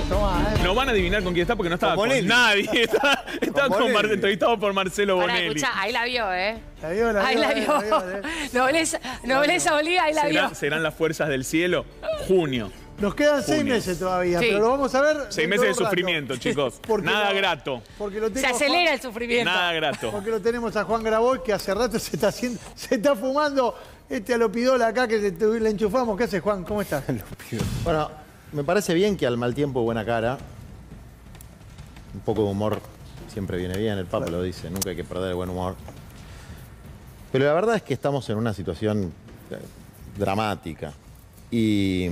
Tomá, No van a adivinar con quién está porque no estaba con nadie. Estaba entrevistado por Marcelo Bonelli. Escucha, ahí la vio, ¿eh? La vio, Ahí la vio. Nobleza Olivia, ahí la vio. ¿Serán las fuerzas del cielo? Junio. Nos quedan 6 meses todavía, Sí. pero lo vamos a ver. 6 meses de sufrimiento, chicos. Nada grato. Porque lo tengo Se acelera el sufrimiento. Nada grato. Porque lo tenemos a Juan Grabois, que hace rato se está fumando alopidola acá, que le enchufamos. ¿Qué haces, Juan? ¿Cómo estás? Bueno, me parece bien que al mal tiempo buena cara. Un poco de humor siempre viene bien, el Papa lo dice, nunca hay que perder el buen humor. Pero la verdad es que estamos en una situación dramática y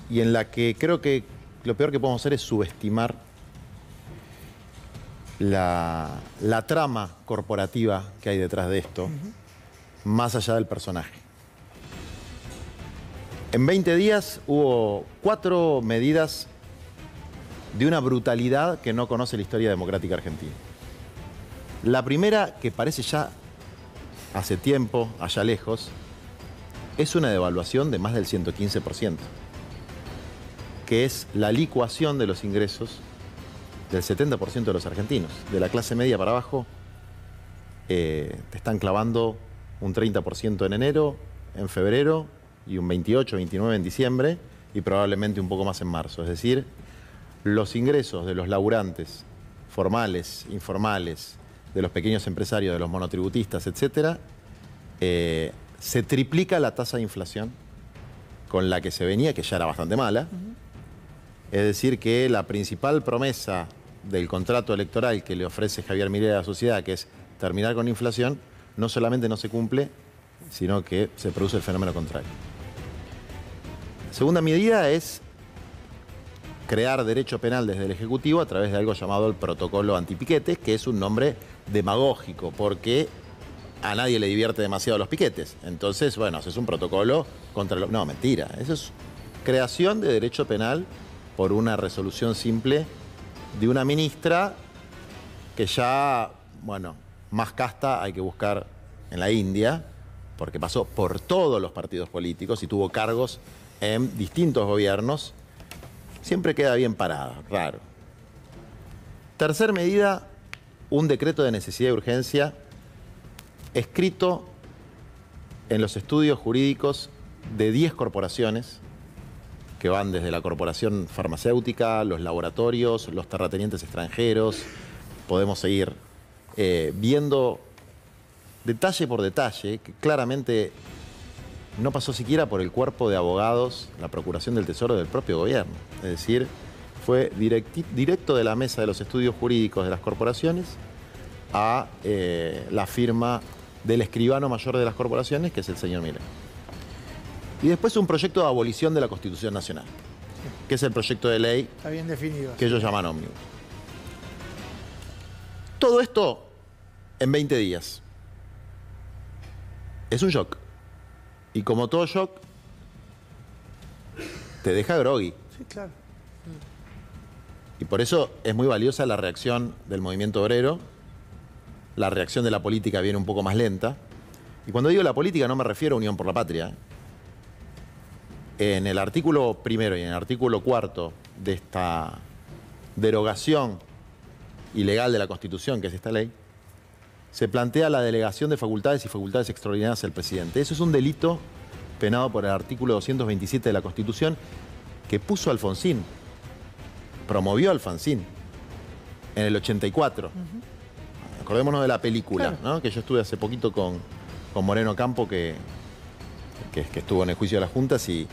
en la que creo que lo peor que podemos hacer es subestimar la trama corporativa que hay detrás de esto, más allá del personaje. En 20 días hubo 4 medidas de una brutalidad que no conoce la historia democrática argentina. La primera, que parece ya hace tiempo, allá lejos, es una devaluación de más del 115%, que es la licuación de los ingresos del 70% de los argentinos. De la clase media para abajo, te están clavando un 30% en enero, en febrero, y un 28, 29 en diciembre, y probablemente un poco más en marzo. Es decir, los ingresos de los laburantes formales, informales, de los pequeños empresarios, de los monotributistas, etcétera, se triplica la tasa de inflación con la que se venía, que ya era bastante mala. Es decir, que la principal promesa del contrato electoral que le ofrece Javier Milei a la sociedad, que es terminar con la inflación, no solamente no se cumple, sino que se produce el fenómeno contrario. La segunda medida es crear derecho penal desde el Ejecutivo a través de algo llamado el protocolo antipiquetes, que es un nombre demagógico, porque a nadie le divierte demasiado los piquetes. Entonces, bueno, haces un protocolo contra los... No, mentira. Eso es creación de derecho penal por una resolución simple de una ministra que ya, bueno, más casta hay que buscar en la India, porque pasó por todos los partidos políticos y tuvo cargos en distintos gobiernos. Siempre queda bien parada, raro. Tercer medida, un decreto de necesidad y urgencia escrito en los estudios jurídicos de 10 corporaciones que van desde la corporación farmacéutica, los laboratorios, los terratenientes extranjeros. Podemos seguir viendo detalle por detalle, que claramente no pasó siquiera por el cuerpo de abogados, la Procuración del Tesoro del propio gobierno. Es decir, fue directo de la mesa de los estudios jurídicos de las corporaciones a la firma del escribano mayor de las corporaciones, que es el señor Milei. Y después un proyecto de abolición de la Constitución Nacional, que es el proyecto de ley Está bien definido, que ellos llaman ómnibus. Todo esto en 20 días. Es un shock. Y como todo shock, te deja groggy. Sí, claro. Y por eso es muy valiosa la reacción del movimiento obrero. La reacción de la política viene un poco más lenta. Y cuando digo la política no me refiero a Unión por la Patria. En el artículo primero y en el artículo cuarto de esta derogación ilegal de la Constitución, que es esta ley, se plantea la delegación de facultades y facultades extraordinarias al presidente. Eso es un delito penado por el artículo 227 de la Constitución que puso Alfonsín, promovió Alfonsín en el 84. Acordémonos de la película, claro, ¿no? Que yo estuve hace poquito con Moreno Campo, que estuvo en el juicio de las juntas y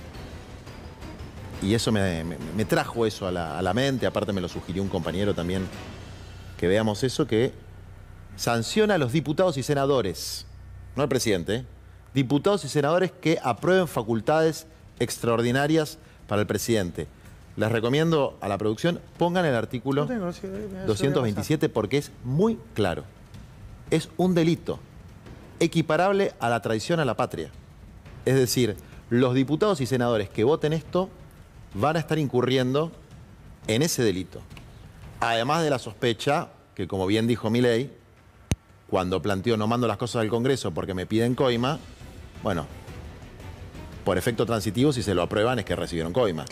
eso me trajo eso a la mente. Aparte me lo sugirió un compañero también, que veamos eso, que sanciona a los diputados y senadores, no al presidente, diputados y senadores que aprueben facultades extraordinarias para el presidente. Les recomiendo a la producción, pongan el artículo 227 porque es muy claro. Es un delito equiparable a la traición a la patria. Es decir, los diputados y senadores que voten esto van a estar incurriendo en ese delito. Además de la sospecha, que como bien dijo Milei, cuando planteó no mando las cosas al Congreso porque me piden coima, bueno, por efecto transitivo, si se lo aprueban es que recibieron coima.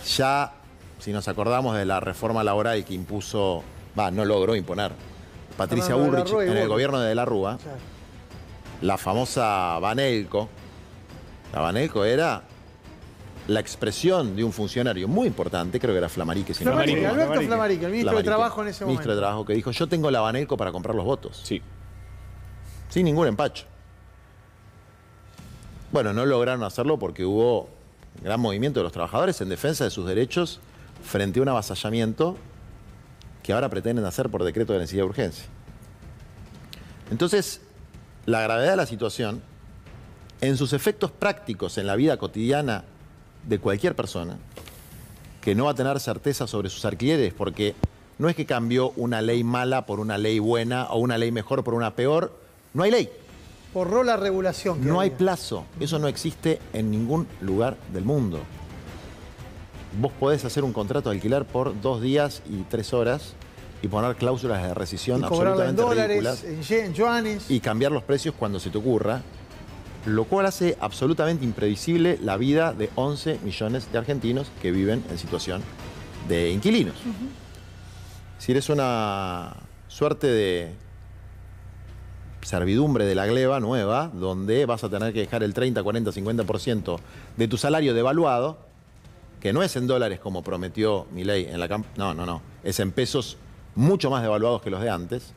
Ya, si nos acordamos de la reforma laboral que impuso, no logró imponer, Patricia Bullrich en el gobierno de De la Rúa, la famosa Banelco. La Banelco era la expresión de un funcionario muy importante, creo que era Flamarique. Alberto Flamarique, el ministro de Trabajo en ese momento. Ministro de Trabajo, que dijo, yo tengo la Banelco para comprar los votos. Sí. Sin ningún empacho. Bueno, no lograron hacerlo porque hubo un gran movimiento de los trabajadores en defensa de sus derechos frente a un avasallamiento que ahora pretenden hacer por decreto de necesidad de urgencia. Entonces, la gravedad de la situación, en sus efectos prácticos en la vida cotidiana de cualquier persona, que no va a tener certeza sobre sus alquileres, porque no es que cambió una ley mala por una ley buena o una ley mejor por una peor, no hay ley. Borró la regulación. No hay plazo, eso no existe en ningún lugar del mundo. Vos podés hacer un contrato de alquiler por 2 días y 3 horas y poner cláusulas de rescisión absolutamente ridículas. En yuanes. Y cambiar los precios cuando se te ocurra, lo cual hace absolutamente imprevisible la vida de 11 millones de argentinos que viven en situación de inquilinos. Es decir, es una suerte de servidumbre de la gleba nueva, donde vas a tener que dejar el 30, 40, 50% de tu salario devaluado, que no es en dólares como prometió Milei en la campaña, no, es en pesos mucho más devaluados que los de antes,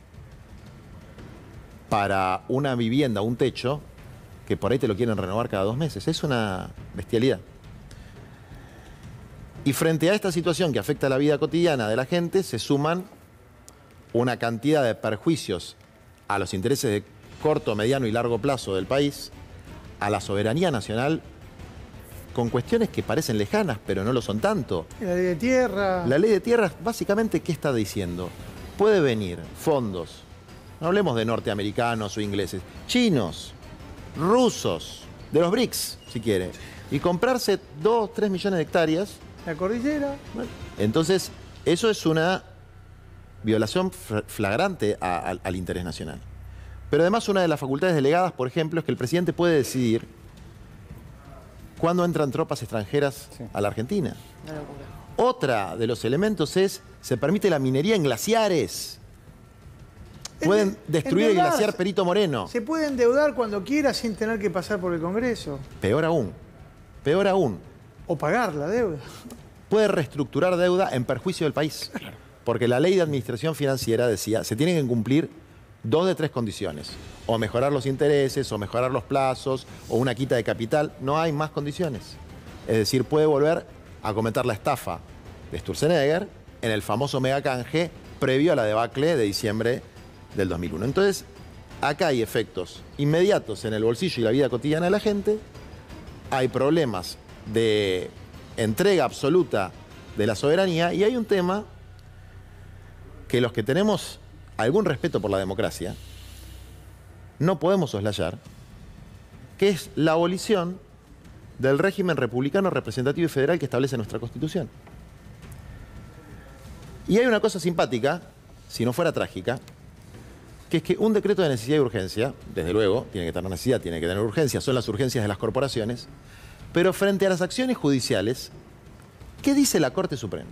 para una vivienda, un techo, que por ahí te lo quieren renovar cada 2 meses. Es una bestialidad. Y frente a esta situación que afecta la vida cotidiana de la gente, se suman una cantidad de perjuicios a los intereses de corto, mediano y largo plazo del país, a la soberanía nacional, con cuestiones que parecen lejanas, pero no lo son tanto. La ley de tierra. La ley de tierra, básicamente, ¿qué está diciendo? Puede venir fondos, no hablemos de norteamericanos o ingleses, chinos, rusos, de los BRICS, si quiere, y comprarse 2, 3 millones de hectáreas. La cordillera. Bueno, entonces, eso es una violación flagrante al interés nacional. Pero además, una de las facultades delegadas, por ejemplo, es que el presidente puede decidir cuándo entran tropas extranjeras a la Argentina. Una locura. Otra de los elementos es, se permite la minería en glaciares. Pueden destruir el glaciar Perito Moreno. Se puede endeudar cuando quiera sin tener que pasar por el Congreso. Peor aún. Peor aún. O pagar la deuda. Puede reestructurar deuda en perjuicio del país. Porque la ley de administración financiera decía, se tienen que cumplir 2 de 3 condiciones. O mejorar los intereses, o mejorar los plazos, o una quita de capital. No hay más condiciones. Es decir, puede volver a cometer la estafa de Sturzenegger en el famoso megacanje previo a la debacle de diciembre del 2001. Entonces, acá hay efectos inmediatos en el bolsillo y la vida cotidiana de la gente. Hay problemas de entrega absoluta de la soberanía y hay un tema que los que tenemos algún respeto por la democracia no podemos soslayar, que es la abolición del régimen republicano representativo y federal que establece nuestra Constitución. Y hay una cosa simpática, si no fuera trágica, que es que un decreto de necesidad y urgencia, desde luego, tiene que tener necesidad, tiene que tener urgencia, son las urgencias de las corporaciones, pero frente a las acciones judiciales, ¿qué dice la Corte Suprema?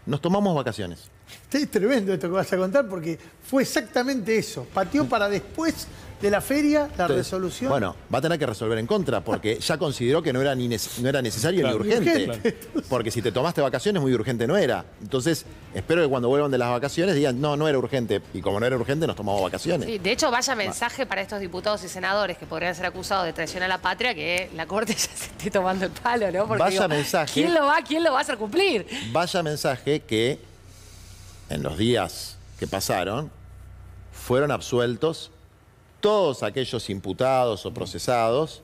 Nos tomamos vacaciones. Es tremendo esto que vas a contar porque fue exactamente eso. Pateó para después de la feria la resolución. Bueno, va a tener que resolver en contra porque ya consideró que no era necesario ni urgente. Porque si te tomaste vacaciones, muy urgente no era. Entonces, espero que cuando vuelvan de las vacaciones digan, no era urgente. Y como no era urgente, nos tomamos vacaciones. Sí, de hecho, vaya mensaje para estos diputados y senadores que podrían ser acusados de traición a la patria, que la Corte ya se esté tomando el palo, ¿no? Porque vaya mensaje. ¿Quién lo va a hacer cumplir? Vaya mensaje que en los días que pasaron fueron absueltos todos aquellos imputados o procesados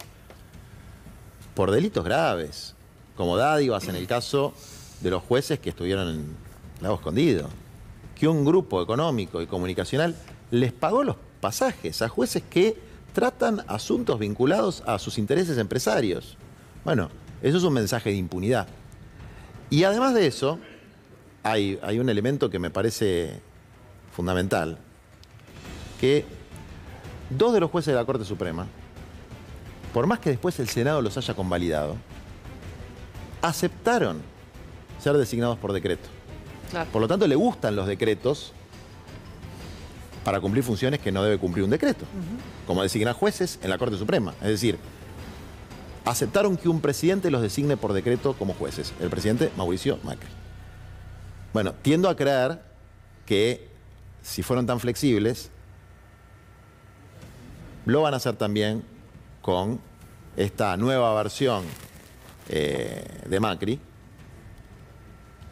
por delitos graves, como dádivas en el caso de los jueces que estuvieron en Lago Escondido, que un grupo económico y comunicacional les pagó los pasajes a jueces que tratan asuntos vinculados a sus intereses empresarios. Bueno, eso es un mensaje de impunidad. Y además de eso, hay un elemento que me parece fundamental, que 2 de los jueces de la Corte Suprema, por más que después el Senado los haya convalidado, aceptaron ser designados por decreto. Claro. Por lo tanto, le gustan los decretos para cumplir funciones que no debe cumplir un decreto, como designar jueces en la Corte Suprema. Es decir, aceptaron que un presidente los designe por decreto como jueces, el presidente Mauricio Macri. Bueno, tiendo a creer que si fueron tan flexibles, lo van a hacer también con esta nueva versión de Macri,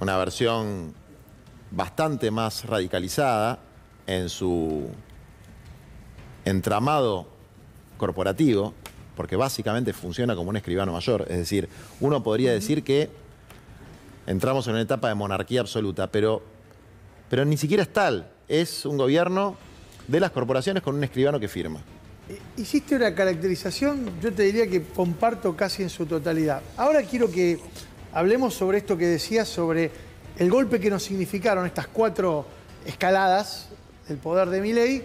una versión bastante más radicalizada en su entramado corporativo, porque básicamente funciona como un escribano mayor. Es decir, uno podría decir que entramos en una etapa de monarquía absoluta, pero ni siquiera es tal. Es un gobierno de las corporaciones con un escribano que firma. Hiciste una caracterización, yo te diría que comparto casi en su totalidad. Ahora quiero que hablemos sobre esto que decías, sobre el golpe que nos significaron estas 4 escaladas del poder de Milei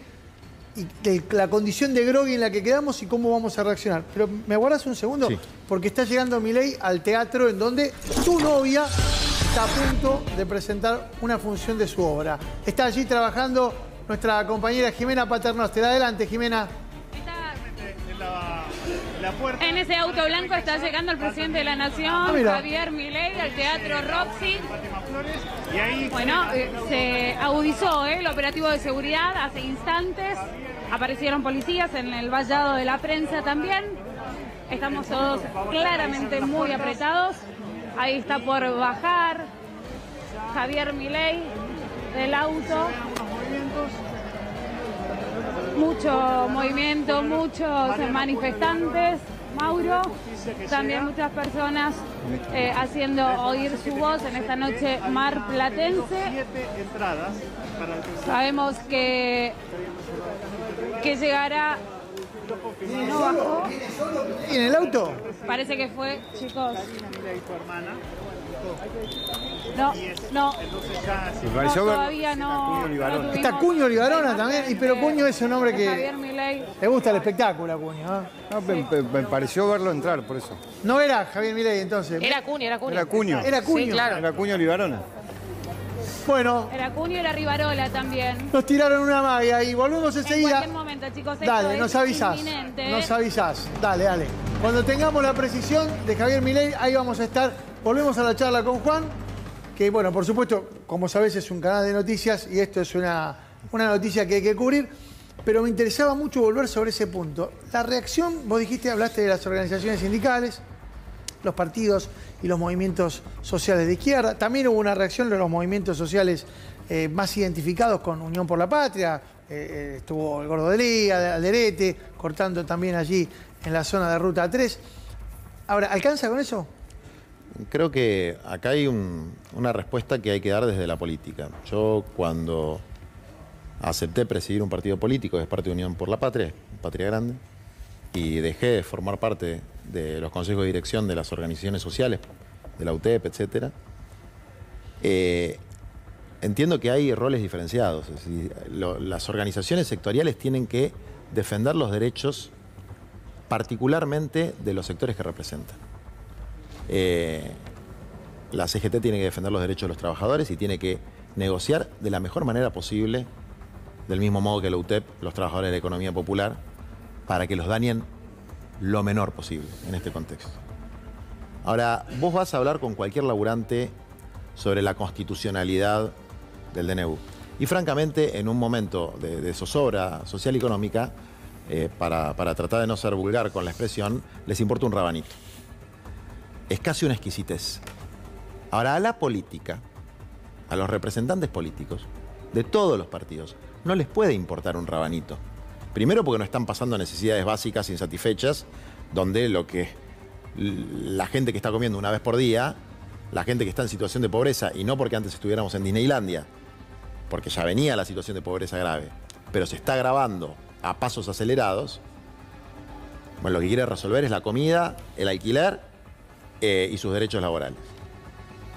y la condición de grogui en la que quedamos y cómo vamos a reaccionar. Pero ¿me aguardas un segundo? Sí. Porque está llegando Milei al teatro en donde tu novia está a punto de presentar una función de su obra. Está allí trabajando nuestra compañera Jimena Paternoster. Adelante, Jimena. En ese auto blanco está llegando el presidente de la Nación, Javier Milei, al Teatro Roxy. Bueno, se agudizó el operativo de seguridad hace instantes. Aparecieron policías en el vallado de la prensa también. Estamos todos claramente muy apretados. Ahí está por bajar Javier Milei del auto. Mucho movimiento, muchos manifestantes, Mauro, también muchas personas haciendo oír su voz en esta noche marplatense. Sabemos que llegará... ¿No bajó? ¿Y en el auto? Parece que fue, chicos. No, todavía no. Está Cuño Libarona también, pero Cuño es un hombre que Javier Milei. le gusta el espectáculo a Cuño. No, me pareció verlo entrar, por eso. No era Javier Milei entonces. Era Cuño. Era Cuño. Era Cuño. Sí, claro. Era Cuño Libarona. Bueno, Era Cuño y era Rivarola también. nos tiraron una magia y volvemos En enseguida. cualquier momento, chicos. Esto Dale, es nos avisás. inminente, ¿eh? Nos avisás. Dale. Cuando tengamos la precisión de Javier Milei, ahí vamos a estar. Volvemos a la charla con Juan, que bueno, por supuesto, como sabés, es un canal de noticias y esto es una noticia que hay que cubrir. Pero me interesaba mucho volver sobre ese punto. La reacción, vos dijiste, hablaste de las organizaciones sindicales, los partidos y los movimientos sociales de izquierda. También hubo una reacción de los movimientos sociales más identificados con Unión por la Patria. Estuvo el Gordo de Lía, Alderete, cortando también allí en la zona de Ruta 3. Ahora, ¿alcanza con eso? Creo que acá hay una respuesta que hay que dar desde la política. Yo cuando acepté presidir un partido político, que es parte de Unión por la Patria, Patria Grande, y dejé de formar parte de los consejos de dirección de las organizaciones sociales, de la UTEP, etc., entiendo que hay roles diferenciados. Es decir, las organizaciones sectoriales tienen que defender los derechos particularmente de los sectores que representan. La CGT tiene que defender los derechos de los trabajadores y tiene que negociar de la mejor manera posible, del mismo modo que la UTEP, los trabajadores de la economía popular, para que los dañen lo menor posible en este contexto. Ahora, vos vas a hablar con cualquier laburante sobre la constitucionalidad del DNU. Y francamente, en un momento de zozobra social y económica, para tratar de no ser vulgar con la expresión, les importa un rabanito. Es casi una exquisitez. Ahora, a la política, a los representantes políticos de todos los partidos, no les puede importar un rabanito. Primero porque no están pasando necesidades básicas insatisfechas, donde la gente que está comiendo una vez por día, la gente que está en situación de pobreza, y no porque antes estuviéramos en Disneylandia, porque ya venía la situación de pobreza grave, pero se está agravando a pasos acelerados, bueno, lo que quiere resolver es la comida, el alquiler y sus derechos laborales.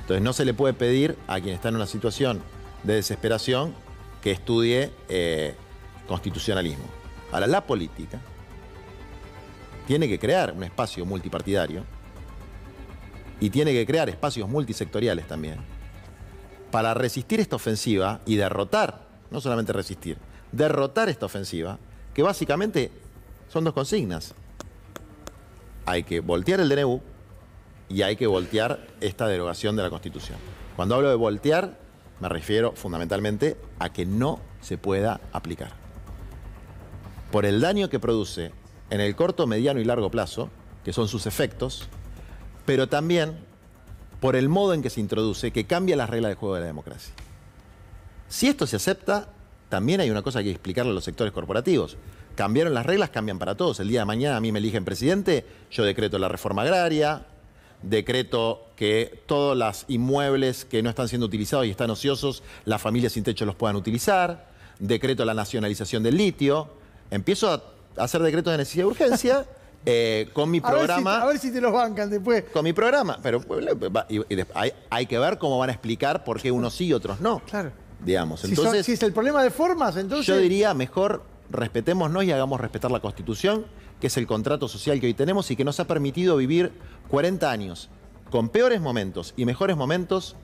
Entonces no se le puede pedir a quien está en una situación de desesperación que estudie constitucionalismo. Ahora, la política tiene que crear un espacio multipartidario y tiene que crear espacios multisectoriales también para resistir esta ofensiva y derrotar, no solamente resistir, derrotar esta ofensiva, que básicamente son dos consignas. Hay que voltear el DNU y hay que voltear esta derogación de la Constitución. Cuando hablo de voltear, me refiero fundamentalmente a que no se pueda aplicar. Por el daño que produce en el corto, mediano y largo plazo, que son sus efectos, pero también por el modo en que se introduce, que cambia las reglas de juego de la democracia. Si esto se acepta, también hay una cosa que hay que explicarle a los sectores corporativos. Cambiaron las reglas, cambian para todos. El día de mañana a mí me eligen presidente, yo decreto la reforma agraria, decreto que todos los inmuebles que no están siendo utilizados y están ociosos, las familias sin techo los puedan utilizar, decreto la nacionalización del litio, empiezo a hacer decretos de necesidad y urgencia con mi programa. A ver si te los bancan después. Con mi programa, pero hay que ver cómo van a explicar por qué unos sí y otros no. Claro. Digamos. Entonces, si es el problema de formas, entonces... Yo diría, mejor respetémonos y hagamos respetar la Constitución, que es el contrato social que hoy tenemos y que nos ha permitido vivir 40 años con peores momentos y mejores momentos,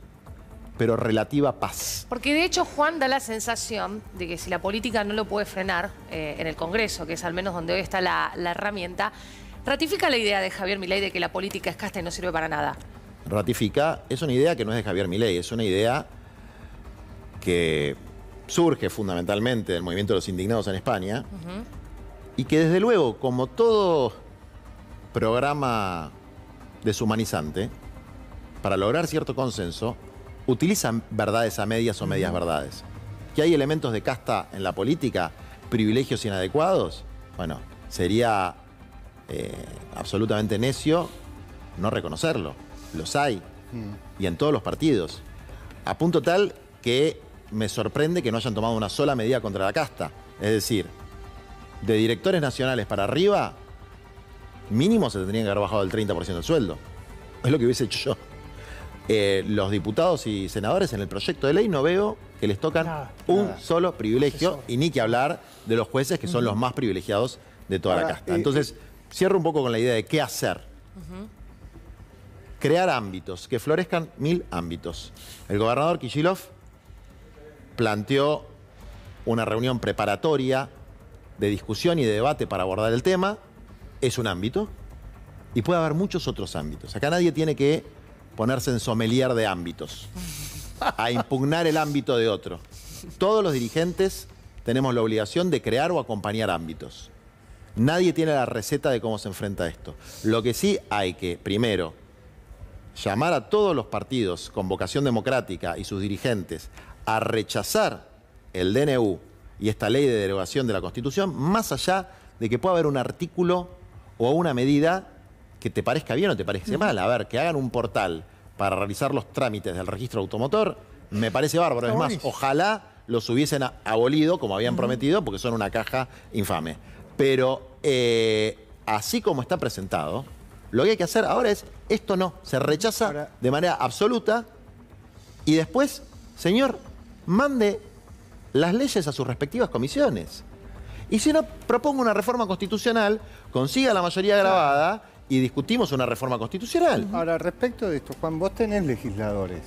pero relativa paz. Porque de hecho, Juan, da la sensación de que si la política no lo puede frenar en el Congreso, que es al menos donde hoy está la herramienta, ratifica la idea de Javier Milei de que la política es casta y no sirve para nada. Ratifica, es una idea que no es de Javier Milei, es una idea que surge fundamentalmente del movimiento de los indignados en España y que desde luego, como todo programa deshumanizante, para lograr cierto consenso, utilizan verdades a medias o medias verdades. ¿Que hay elementos de casta en la política, privilegios inadecuados? Bueno, sería absolutamente necio no reconocerlo. Los hay, y en todos los partidos. A punto tal que me sorprende que no hayan tomado una sola medida contra la casta. Es decir, de directores nacionales para arriba, mínimo se tendrían que haber bajado el 30% del sueldo. Es lo que hubiese hecho yo. Los diputados y senadores en el proyecto de ley no veo que les tocan un solo privilegio, y ni que hablar de los jueces, que son los más privilegiados de toda la casta. Entonces, cierro un poco con la idea de qué hacer. Crear ámbitos, que florezcan 1000 ámbitos. El gobernador Kicillof planteó una reunión preparatoria de discusión y de debate para abordar el tema. Es un ámbito y puede haber muchos otros ámbitos. Acá nadie tiene que ponerse en sommelier de ámbitos, a impugnar el ámbito de otro. Todos los dirigentes tenemos la obligación de crear o acompañar ámbitos. Nadie tiene la receta de cómo se enfrenta a esto. Lo que sí hay que, primero, llamar a todos los partidos con vocación democrática y sus dirigentes a rechazar el DNU y esta ley de derogación de la Constitución, más allá de que pueda haber un artículo o una medida que te parezca bien o te parezca mal. A ver, que hagan un portal para realizar los trámites del registro automotor, me parece bárbaro. Es más, ojalá los hubiesen abolido, como habían prometido, porque son una caja infame. Pero así como está presentado, lo que hay que hacer ahora es, esto no, se rechaza de manera absoluta y después, señor, mande las leyes a sus respectivas comisiones. Y si no, proponga una reforma constitucional, consiga la mayoría grabada y discutimos una reforma constitucional. Ahora, respecto de esto, Juan, vos tenés legisladores.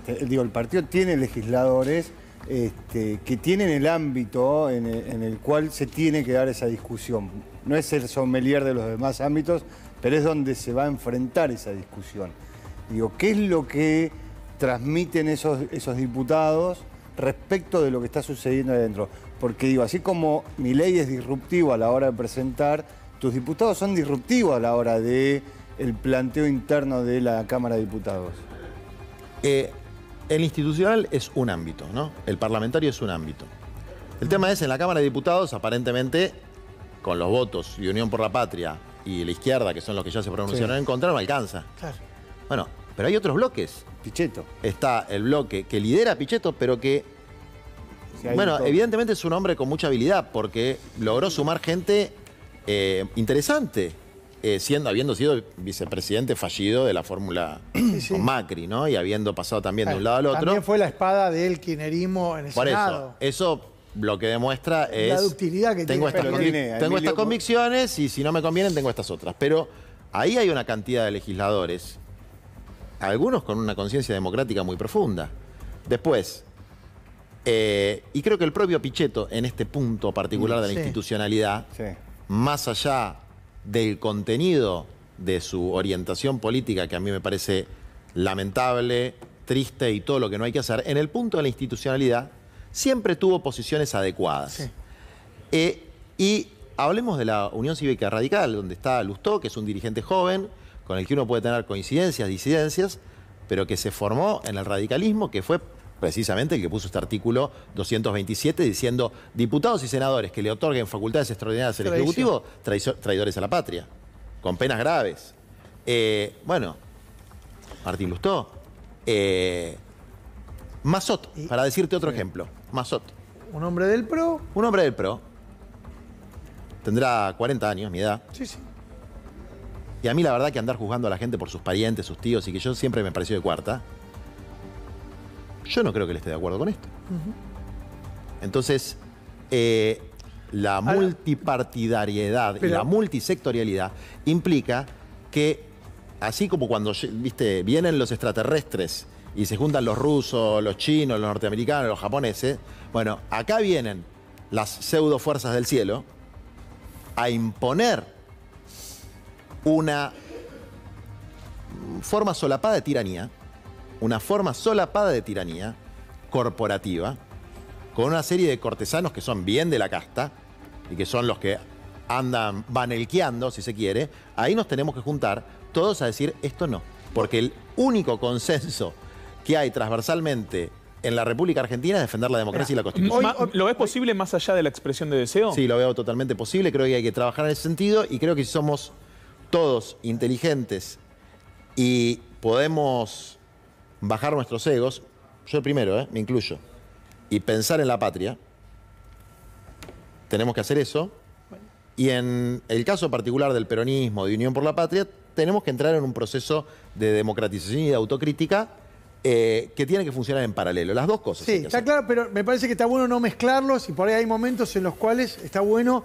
El partido tiene legisladores que tienen el ámbito en el cual se tiene que dar esa discusión. No es el sommelier de los demás ámbitos, pero es donde se va a enfrentar esa discusión. Digo, ¿qué es lo que transmiten esos diputados respecto de lo que está sucediendo adentro? Porque digo, así como Milei es disruptivo a la hora de presentar, tus diputados son disruptivos a la hora del planteo interno de la Cámara de Diputados. El institucional es un ámbito, ¿no? El parlamentario es un ámbito. El tema es, en la Cámara de Diputados, aparentemente, con los votos y Unión por la Patria y la izquierda, que son los que ya se pronunciaron en contra, no alcanza. Claro. Bueno, pero hay otros bloques. Pichetto. Está el bloque que lidera Pichetto, pero que, bueno, evidentemente es un hombre con mucha habilidad, porque logró sumar gente interesante, habiendo sido vicepresidente fallido de la fórmula con Macri, ¿no? Y habiendo pasado también de un lado al otro. También fue la espada del kirchnerismo en el Senado. Eso lo que demuestra es... La ductilidad que tengo tiene. Tengo estas convicciones y si no me convienen tengo estas otras. Pero ahí hay una cantidad de legisladores algunos con una conciencia democrática muy profunda. Después, y creo que el propio Pichetto, en este punto particular de la institucionalidad, más allá del contenido de su orientación política, que a mí me parece lamentable, triste y todo lo que no hay que hacer, en el punto de la institucionalidad siempre tuvo posiciones adecuadas. Y hablemos de la Unión Cívica Radical, donde está Lustó, que es un dirigente joven, con el que uno puede tener coincidencias, disidencias, pero que se formó en el radicalismo, que fue precisamente el que puso este artículo 227 diciendo diputados y senadores que le otorguen facultades extraordinarias al Ejecutivo, traidores a la patria, con penas graves. Bueno, Martín Lustó. Massot, para decirte otro ejemplo. Massot. Un hombre del PRO. Un hombre del PRO. Tendrá 40 años, mi edad. Sí, sí. Y a mí la verdad que andar juzgando a la gente por sus parientes, sus tíos, y que yo siempre me pareció de cuarta, yo no creo que él esté de acuerdo con esto. Entonces, la multipartidariedad y la multisectorialidad implica que, así como cuando vienen los extraterrestres y se juntan los rusos, los chinos, los norteamericanos, los japoneses, bueno, acá vienen las pseudo fuerzas del cielo a imponer una forma solapada de tiranía, corporativa, con una serie de cortesanos que son bien de la casta y que son los que andan vanelqueando, si se quiere. Ahí nos tenemos que juntar todos a decir esto no, porque el único consenso que hay transversalmente en la República Argentina es defender la democracia y la Constitución. ¿Lo ves posible más allá de la expresión de deseo? Sí, lo veo totalmente posible. Creo que hay que trabajar en ese sentido y creo que si somos todos inteligentes y podemos bajar nuestros egos, yo el primero, me incluyo, y pensar en la patria, tenemos que hacer eso. Y en el caso particular del peronismo, de Unión por la Patria, tenemos que entrar en un proceso de democratización y de autocrítica que tiene que funcionar en paralelo. Las dos cosas. Sí, está claro, pero me parece que está bueno no mezclarlos y por ahí hay momentos en los cuales está bueno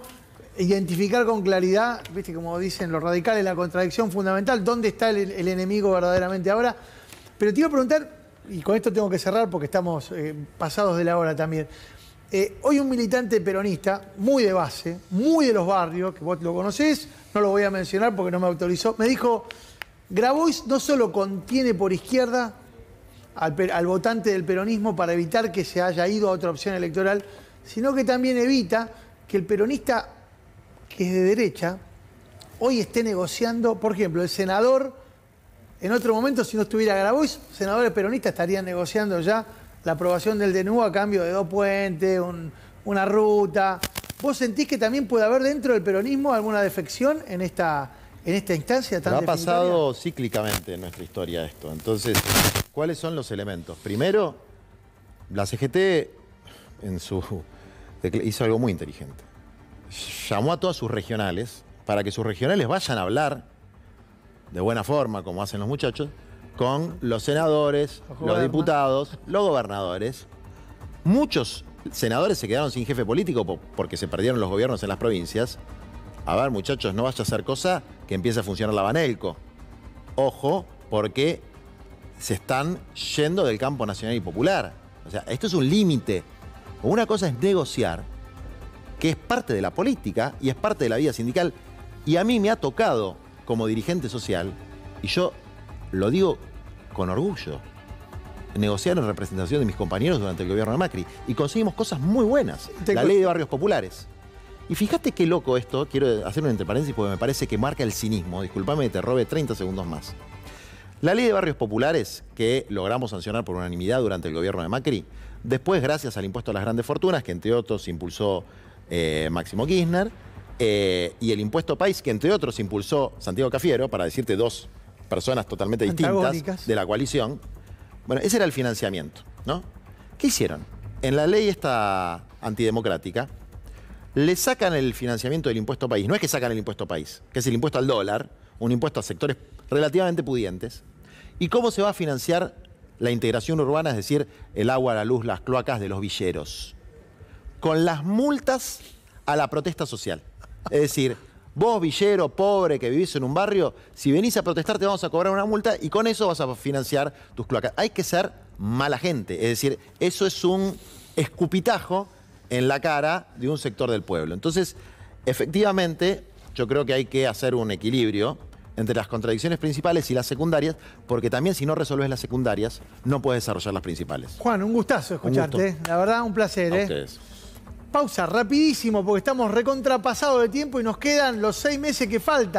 identificar con claridad, viste, como dicen los radicales, la contradicción fundamental, dónde está el enemigo verdaderamente ahora. Pero te iba a preguntar, y con esto tengo que cerrar porque estamos pasados de la hora también. Hoy un militante peronista, muy de base, muy de los barrios, que vos lo conocés, no lo voy a mencionar porque no me autorizó, me dijo, Grabois no solo contiene por izquierda al votante del peronismo para evitar que se haya ido a otra opción electoral, sino que también evita que el peronista que es de derecha hoy esté negociando, por ejemplo, el senador, en otro momento si no estuviera Grabois, senadores peronistas estarían negociando ya la aprobación del DNU a cambio de 2 puentes, una ruta. ¿Vos sentís que también puede haber dentro del peronismo alguna defección en esta instancia tan definitoria? Ha pasado cíclicamente en nuestra historia esto. Entonces, ¿cuáles son los elementos? Primero, la CGT hizo algo muy inteligente. Llamó a todas sus regionales para que sus regionales vayan a hablar de buena forma, como hacen los muchachos, con los senadores, los diputados, los gobernadores. Muchos senadores se quedaron sin jefe político porque se perdieron los gobiernos en las provincias. A ver, muchachos, no vaya a ser cosa que empiece a funcionar la Banelco. Ojo, porque se están yendo del campo nacional y popular. O sea, esto es un límite. Una cosa es negociar, que es parte de la política y es parte de la vida sindical. Y a mí me ha tocado, como dirigente social, y yo lo digo con orgullo, negociar en representación de mis compañeros durante el gobierno de Macri. Y conseguimos cosas muy buenas. La ley de barrios populares. Y fíjate qué loco esto, quiero hacer un entre paréntesis porque me parece que marca el cinismo. Disculpame que te robe 30 segundos más. La ley de barrios populares, que logramos sancionar por unanimidad durante el gobierno de Macri, después gracias al impuesto a las grandes fortunas, que entre otros impulsó Máximo Kirchner, y el impuesto país, que entre otros impulsó Santiago Cafiero, para decirte dos personas totalmente distintas de la coalición. Bueno, ese era el financiamiento, ¿no? ¿Qué hicieron? En la ley esta antidemocrática, le sacan el financiamiento del impuesto país. No es que sacan el impuesto país, que es el impuesto al dólar, un impuesto a sectores relativamente pudientes. ¿Y cómo se va a financiar la integración urbana, es decir, el agua, la luz, las cloacas de los villeros? Con las multas a la protesta social. Es decir, Vos, villero, pobre, que vivís en un barrio, si venís a protestar te vamos a cobrar una multa y con eso vas a financiar tus cloacas. Hay que ser mala gente. Es decir, eso es un escupitajo en la cara de un sector del pueblo. Entonces, efectivamente, yo creo que hay que hacer un equilibrio entre las contradicciones principales y las secundarias, porque también si no resolves las secundarias, no puedes desarrollar las principales. Juan, un gustazo escucharte. La verdad, un placer. A ustedes. Pausa rapidísimo, porque estamos recontrapasados de tiempo y nos quedan los 6 meses que faltan.